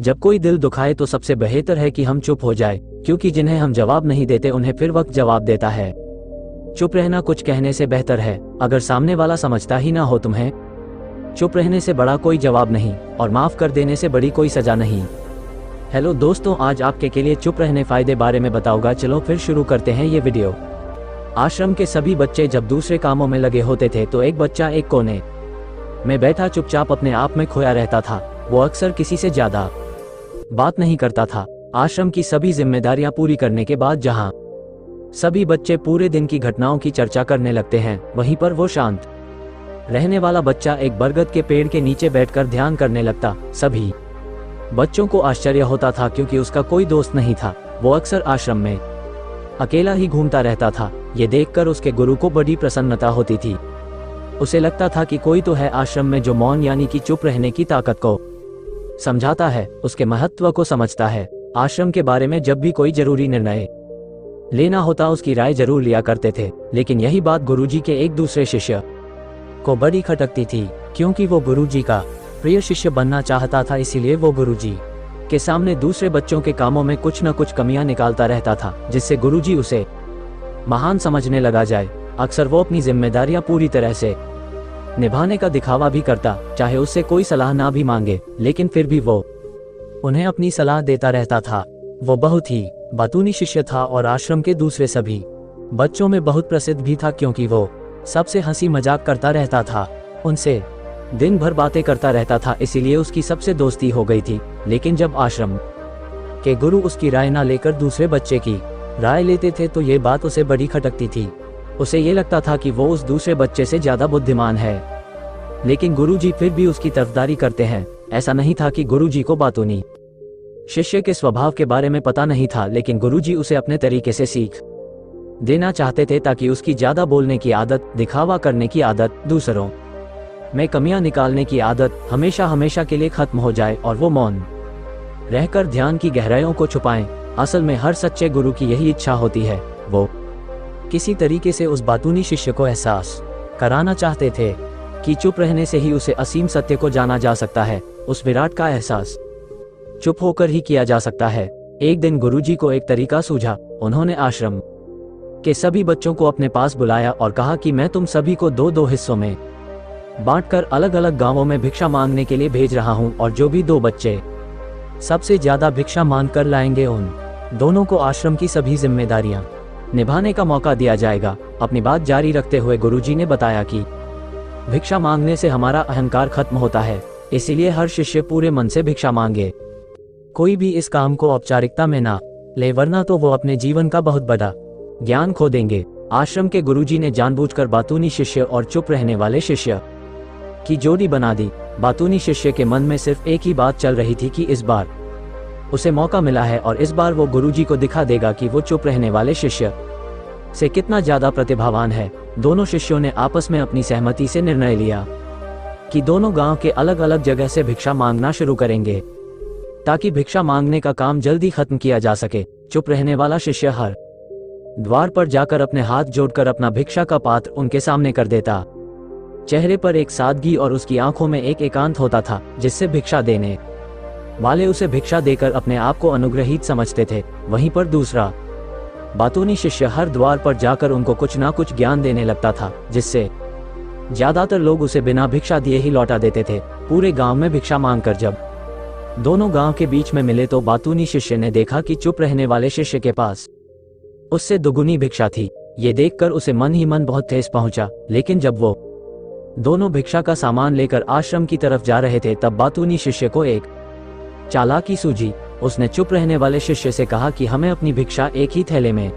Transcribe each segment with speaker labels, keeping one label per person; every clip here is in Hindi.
Speaker 1: जब कोई दिल दुखाए तो सबसे बेहतर है कि हम चुप हो जाए, क्योंकि जिन्हें हम जवाब नहीं देते उन्हें फिर वक्त जवाब देता है। चुप रहना कुछ कहने से बेहतर है, अगर सामने वाला समझता ही ना हो तुम्हें। चुप रहने से बड़ा कोई जवाब नहीं, और माफ कर देने से बड़ी कोई सजा नहीं। हेलो दोस्तों, आज आपके लिए चुप रहने फायदे बारे में बताऊंगा। चलो फिर शुरू करते हैं ये वीडियो। आश्रम के सभी बच्चे जब दूसरे कामों में लगे होते थे तो एक बच्चा एक कोने में बैठा चुपचाप अपने आप में खोया रहता था। वो अक्सर किसी से ज्यादा बात नहीं करता था। आश्रम की सभी जिम्मेदारियां पूरी करने के बाद जहां सभी बच्चे पूरे दिन की घटनाओं की चर्चा करने लगते हैं, वहीं पर वो शांत रहने वाला बच्चा एक बरगद के पेड़ के नीचे बैठकर ध्यान करने लगता। सभी बच्चों को आश्चर्य होता था क्योंकि उसका कोई दोस्त नहीं था। वो अक्सर आश्रम में अकेला ही घूमता रहता था। ये देखकर उसके गुरु को बड़ी प्रसन्नता होती थी। उसे लगता था कि कोई तो है आश्रम में जो मौन यानी कि चुप रहने की ताकत को समझाता है, उसके महत्व को समझता है। आश्रम के बारे में जब भी कोई जरूरी निर्णय लेना होता उसकी राय जरूर लिया करते थे, लेकिन यही बात गुरुजी के एक दूसरे शिष्य को बड़ी खटकती थी, क्योंकि वो गुरुजी का प्रिय शिष्य बनना चाहता था। इसीलिए वो गुरुजी के सामने दूसरे बच्चों के कामों में कुछ न कुछ कमियां निकालता रहता था, जिससे गुरुजी उसे महान समझने लगा जाए। अक्सर वो अपनी जिम्मेदारियां पूरी तरह से निभाने का दिखावा भी करता, चाहे उससे कोई सलाह ना भी मांगे, लेकिन फिर भी वो उन्हें अपनी सलाह देता रहता था। वो बहुत ही बातूनी शिष्य था और आश्रम के दूसरे सभी बच्चों में बहुत प्रसिद्ध भी था, क्योंकि वो सबसे हंसी मजाक करता रहता था, उनसे दिन भर बातें करता रहता था। इसीलिए उसकी सबसे दोस्ती हो गई थी। लेकिन जब आश्रम के गुरु उसकी राय ना लेकर दूसरे बच्चे की राय लेते थे तो ये बात उसे बड़ी खटकती थी। उसे ये लगता था कि वो उस दूसरे बच्चे से ज्यादा बुद्धिमान है, लेकिन गुरुजी फिर भी उसकी तरफदारी करते हैं। ऐसा नहीं था कि गुरुजी को बातूनी शिष्य के स्वभाव के बारे में पता नहीं था, लेकिन गुरुजी उसे अपने तरीके से सीख देना चाहते थे, ताकि उसकी ज्यादा बोलने की आदत, दिखावा करने की आदत, दूसरों में कमियां निकालने की आदत हमेशा के लिए खत्म हो जाए और वो मौन रहकर ध्यान की गहराइयों को छुपाएं। असल में हर सच्चे गुरु की यही इच्छा होती है। वो किसी तरीके से उस बातूनी शिष्य को एहसास कराना चाहते थे कि चुप रहने से ही उसे असीम सत्य को जाना जा सकता है। उस विराट का एहसास चुप होकर ही किया जा सकता है। एक दिन गुरुजी को एक तरीका सूझा। उन्होंने आश्रम के सभी बच्चों को अपने पास बुलाया और कहा कि मैं तुम सभी को दो हिस्सों में बांटकर अलग अलग गांवों में भिक्षा मांगने के लिए भेज रहा हूं, और जो भी 2 बच्चे सबसे ज्यादा भिक्षा मांग कर लाएंगे उन दोनों को आश्रम की सभी जिम्मेदारियां निभाने का मौका दिया जाएगा। अपनी बात जारी रखते हुए गुरुजी ने बताया कि भिक्षा मांगने से हमारा अहंकार खत्म होता है, इसीलिए हर शिष्य पूरे मन से भिक्षा मांगे। कोई भी इस काम को औपचारिकता में ना ले, वरना तो वो अपने जीवन का बहुत बड़ा ज्ञान खो देंगे। आश्रम के गुरुजी ने जानबूझकर बातूनी शिष्य और चुप रहने वाले शिष्य की जोड़ी बना दी। बातूनी शिष्य के मन में सिर्फ एक ही बात चल रही थी कि इस बार उसे मौका मिला है और इस बार वो गुरुजी को दिखा देगा कि वो चुप रहने वाले शिष्य से कितना ज्यादा प्रतिभावान है। दोनों शिष्यों ने आपस में अपनी सहमति से निर्णय लिया कि दोनों गांव के अलग अलग जगह से भिक्षा मांगना शुरू करेंगे, ताकि भिक्षा मांगने का काम जल्दी खत्म किया जा सके। चुप रहने वाला शिष्य हर द्वार पर जाकर अपने हाथ जोड़कर अपना भिक्षा का पात्र उनके सामने कर देता। चेहरे पर एक सादगी और उसकी आंखों में एक एकांत होता था, जिससे भिक्षा देने वाले उसे भिक्षा देकर अपने आप को अनुग्रहित समझते थे। वहीं पर दूसरा बातूनी शिष्य हर द्वार पर जाकर उनको कुछ ना कुछ ज्ञान देने लगता था, जिससे ज्यादातर लोग उसे बिना भिक्षा दिए ही लौटा देते थे। पूरे गांव में भिक्षा मांगकर जब दोनों गांव के बीच में मिले तो बातूनी शिष्य ने देखा कि चुप रहने वाले शिष्य के पास उससे दुगुनी भिक्षा थी। ये देखकर उसे मन ही मन बहुत ठेस पहुंचा। लेकिन जब वो दोनों भिक्षा का सामान लेकर आश्रम की तरफ जा रहे थे, तब बातूनी शिष्य को एक चालाकी सूझी। उसने चुप रहने वाले शिष्य से कहा कि हमें अपनी भिक्षा एक ही थैले में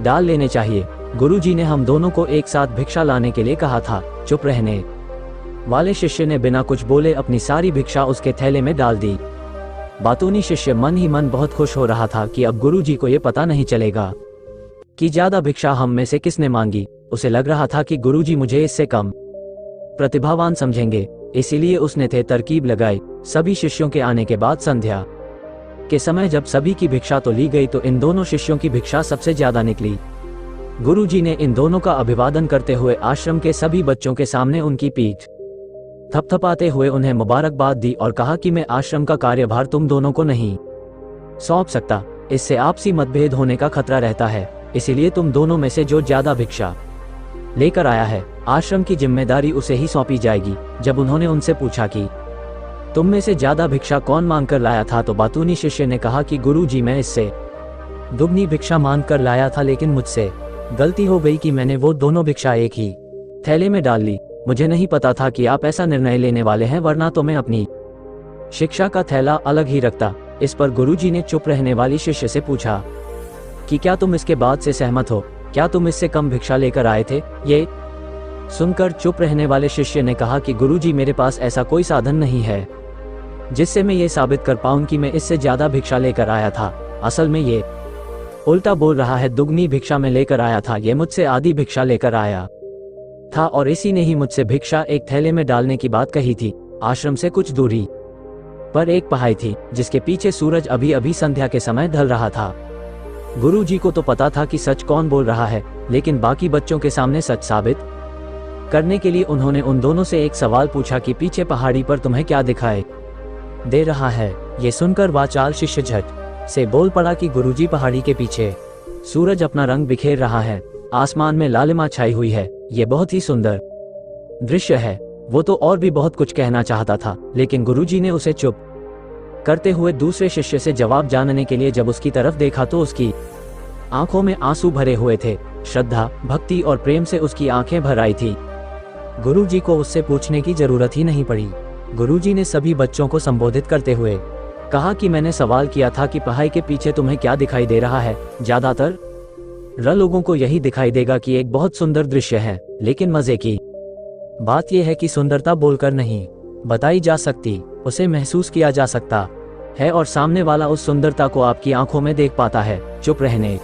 Speaker 1: डाल लेने चाहिए। गुरुजी ने हम दोनों को एक साथ भिक्षा लाने के लिए कहा था। चुप रहने वाले शिष्य ने बिना कुछ बोले अपनी सारी भिक्षा उसके थैले में डाल दी। बातूनी शिष्य मन ही मन बहुत खुश हो रहा था कि अब गुरुजी को ये पता नहीं चलेगा कि ज्यादा भिक्षा हम में से किसने मांगी। उसे लग रहा था कि गुरुजी मुझे इससे कम प्रतिभावान समझेंगे, इसीलिए उसने तरकीब लगाई। सभी शिष्यों के आने के बाद संध्या के समय जब सभी की भिक्षा तो ली गई, तो इन दोनों शिष्यों की भिक्षा सबसे ज्यादा निकली। गुरुजी ने इन दोनों का अभिवादन करते हुए आश्रम के सभी बच्चों के सामने उनकी पीठ थपथपाते हुए उन्हें मुबारकबाद दी और कहा कि मैं आश्रम का कार्यभार तुम दोनों को नहीं सौंप सकता, इससे आपसी मतभेद होने का खतरा रहता है, इसीलिए तुम दोनों में से जो ज्यादा भिक्षा लेकर आया है, आश्रम की जिम्मेदारी उसे ही सौंपी जाएगी। जब उन्होंने उनसे पूछा कि तुम में से ज्यादा भिक्षा कौन मांगकर लाया था, तो बातूनी शिष्य ने कहा कि गुरुजी, मैं इससे दुगनी भिक्षा मांगकर लाया था, लेकिन मुझसे गलती हो गई कि मैंने वो दोनों भिक्षा एक ही थैले में डाल ली। मुझे नहीं पता था कि आप ऐसा निर्णय लेने वाले हैं, वरना तो मैं अपनी शिक्षा का थैला अलग ही रखता। इस पर गुरुजी ने चुप रहने वाली शिष्य से पूछा कि क्या तुम इसके बाद से सहमत हो? क्या तुम इससे कम भिक्षा लेकर आए थे? ये सुनकर चुप रहने वाले शिष्य ने कहा कि गुरुजी, मेरे पास ऐसा कोई साधन नहीं है जिससे मैं ये साबित कर पाऊं कि मैं इससे ज्यादा भिक्षा लेकर आया था। असल में ये उल्टा बोल रहा है, दुगनी भिक्षा में लेकर आया था। ये मुझसे आधी भिक्षा लेकर आया था और इसी ने ही मुझसे भिक्षा एक थैले में डालने की बात कही थी। आश्रम से कुछ दूरी पर एक पहाड़ी थी जिसके पीछे सूरज अभी अभी संध्या के समय ढल रहा था। गुरुजी को तो पता था कि सच कौन बोल रहा है, लेकिन बाकी बच्चों के सामने सच साबित करने के लिए उन्होंने उन दोनों से एक सवाल पूछा कि पीछे पहाड़ी पर तुम्हें क्या दिखाई दे रहा है? ये सुनकर वाचाल शिष्य झट से बोल पड़ा कि गुरुजी, पहाड़ी के पीछे सूरज अपना रंग बिखेर रहा है, आसमान में लालिमा छाई हुई है, ये बहुत ही सुंदर दृश्य है। वो तो और भी बहुत कुछ कहना चाहता था, लेकिन गुरुजी ने उसे चुप करते हुए दूसरे शिष्य से जवाब जानने के लिए जब उसकी तरफ देखा तो उसकी आंखों में आंसू भरे हुए थे। श्रद्धा, भक्ति और प्रेम से उसकी आंखें भर आई थी। गुरुजी को उससे पूछने की जरूरत ही नहीं पड़ी। गुरुजी ने सभी बच्चों को संबोधित करते हुए कहा कि मैंने सवाल किया था कि पहाड़ी के पीछे तुम्हें क्या दिखाई दे रहा है? ज्यादातर लोगों को यही दिखाई देगा कि एक बहुत सुंदर दृश्य है, लेकिन मजे की बात यह है कि सुंदरता बोलकर नहीं बताई जा सकती, उसे महसूस किया जा सकता है और सामने वाला उस सुंदरता को आपकी आंखों में देख पाता है। चुप रहने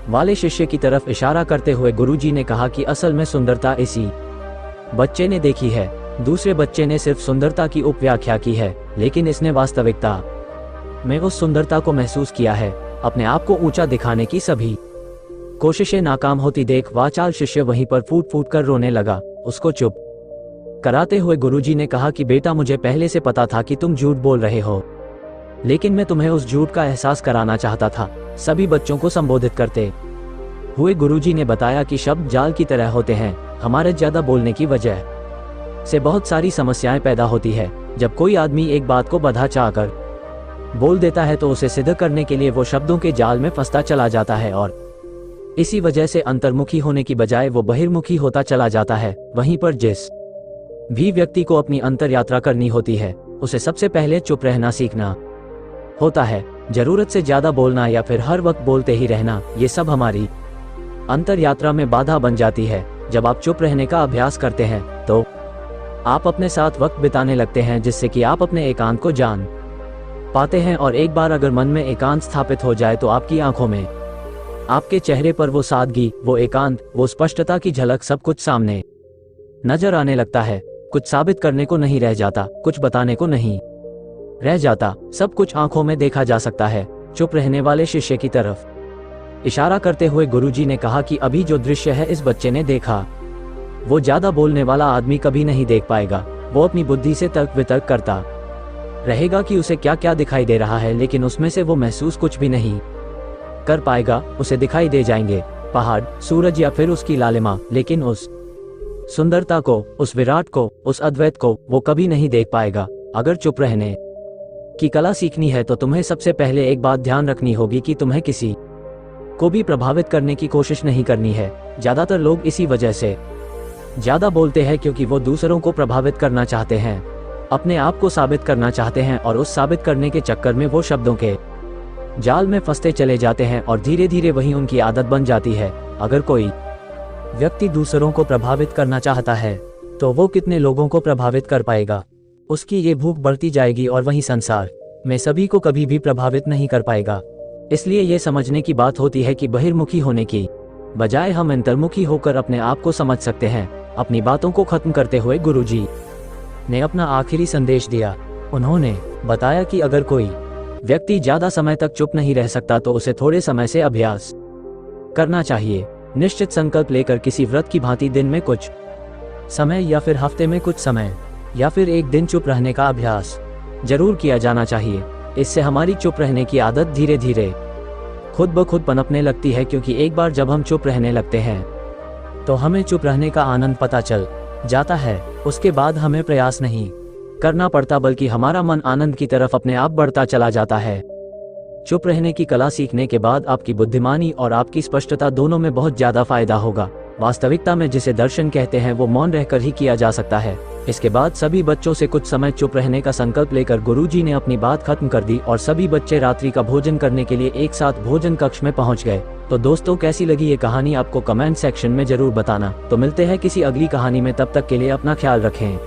Speaker 1: वाले शिष्य की तरफ इशारा करते हुए गुरुजी ने कहा कि असल में सुंदरता इसी बच्चे ने देखी है, दूसरे बच्चे ने सिर्फ सुंदरता की उपव्याख्या की है, लेकिन इसने वास्तविकता में उस सुंदरता को महसूस किया है। अपने आप को ऊंचा दिखाने की सभी कोशिशें नाकाम होती देख वाचाल शिष्य वहीं पर फूट फूट कर रोने लगा। उसको चुप कराते हुए गुरुजी ने कहा कि बेटा, मुझे पहले से पता था कि तुम झूठ बोल रहे हो, लेकिन मैं तुम्हें उस झूठ का एहसास कराना चाहता था। सभी बच्चों को संबोधित करते हुए गुरुजी ने बताया कि शब्द जाल की तरह होते हैं, हमारे ज्यादा बोलने की वजह से बहुत सारी समस्याएं पैदा होती है। जब कोई आदमी एक बात को बधा चाहकर बोल देता है तो उसे सिद्ध करने के लिए वो शब्दों के जाल में फंसता चला जाता है और इसी वजह से अंतर्मुखी होने की बजाय वो बहिर्मुखी होता चला जाता है। वहीं पर जिस भी व्यक्ति को अपनी अंतर यात्रा करनी होती है, उसे सबसे पहले चुप रहना सीखना होता है। जरूरत से ज्यादा बोलना या फिर हर वक्त बोलते ही रहना, ये सब हमारी अंतर यात्रा में बाधा बन जाती है। जब आप चुप रहने का अभ्यास करते हैं तो आप अपने साथ वक्त बिताने लगते हैं, जिससे कि आप अपने एकांत को जान पाते हैं। और एक बार अगर मन में एकांत स्थापित हो जाए तो आपकी आंखों में, आपके चेहरे पर वो सादगी, वो एकांत, वो स्पष्टता की झलक, सब कुछ सामने नजर आने लगता है। कुछ साबित करने को नहीं रह जाता, कुछ बताने को नहीं रह जाता, सब कुछ आंखों में देखा जा सकता है। चुप रहने वाले शिष्य की तरफ इशारा करते हुए गुरुजी ने कहा कि अभी जो दृश्य है इस बच्चे ने देखा, वो ज्यादा बोलने वाला आदमी कभी नहीं देख पाएगा। वो अपनी बुद्धि से तर्क वितर्क करता रहेगा कि उसे क्या क्या दिखाई दे रहा है, लेकिन उसमें से वो महसूस कुछ भी नहीं कर पाएगा। उसे दिखाई दे जाएंगे पहाड़, सूरज या फिर उसकी लालिमा, लेकिन उस सुंदरता को, उस विराट को, उस अद्वैत को वो कभी नहीं देख पाएगा। अगर चुप रहने की कला सीखनी है तो तुम्हें सबसे पहले एक बात ध्यान रखनी होगी कि तुम्हें किसी को भी प्रभावित करने की कोशिश नहीं करनी है। ज्यादातर लोग इसी वजह से ज्यादा बोलते हैं क्योंकि वो दूसरों को प्रभावित करना चाहते हैं, अपने आप को साबित करना चाहते हैं, और उस साबित करने के चक्कर में वो शब्दों के जाल में फंसते चले जाते हैं और धीरे धीरे वही उनकी आदत बन जाती है। अगर कोई व्यक्ति दूसरों को प्रभावित करना चाहता है तो वो कितने लोगों को प्रभावित कर पाएगा? उसकी ये भूख बढ़ती जाएगी और वही संसार में सभी को कभी भी प्रभावित नहीं कर पाएगा। इसलिए ये समझने की बात होती है कि बहिर्मुखी होने की बजाय हम अंतर्मुखी होकर अपने आप को समझ सकते हैं। अपनी बातों को खत्म करते हुए गुरुजी ने अपना आखिरी संदेश दिया। उन्होंने बताया कि अगर कोई व्यक्ति ज्यादा समय तक चुप नहीं रह सकता तो उसे थोड़े समय से अभ्यास करना चाहिए। निश्चित संकल्प लेकर किसी व्रत की भांति दिन में कुछ समय या फिर हफ्ते में कुछ समय या फिर एक दिन चुप रहने का अभ्यास जरूर किया जाना चाहिए। इससे हमारी चुप रहने की आदत धीरे धीरे खुद ब खुद पनपने लगती है, क्योंकि एक बार जब हम चुप रहने लगते हैं तो हमें चुप रहने का आनंद पता चल जाता है। उसके बाद हमें प्रयास नहीं करना पड़ता, बल्कि हमारा मन आनंद की तरफ अपने आप बढ़ता चला जाता है। चुप रहने की कला सीखने के बाद आपकी बुद्धिमानी और आपकी स्पष्टता दोनों में बहुत ज्यादा फायदा होगा। वास्तविकता में जिसे दर्शन कहते हैं वो मौन रहकर ही किया जा सकता है। इसके बाद सभी बच्चों से कुछ समय चुप रहने का संकल्प लेकर गुरुजी ने अपनी बात खत्म कर दी और सभी बच्चे रात्रि का भोजन करने के लिए एक साथ भोजन कक्ष में पहुंच गए। तो दोस्तों, कैसी लगी ये कहानी आपको कमेंट सेक्शन में जरूर बताना। तो मिलते हैं किसी अगली कहानी में, तब तक के लिए अपना ख्याल रखें।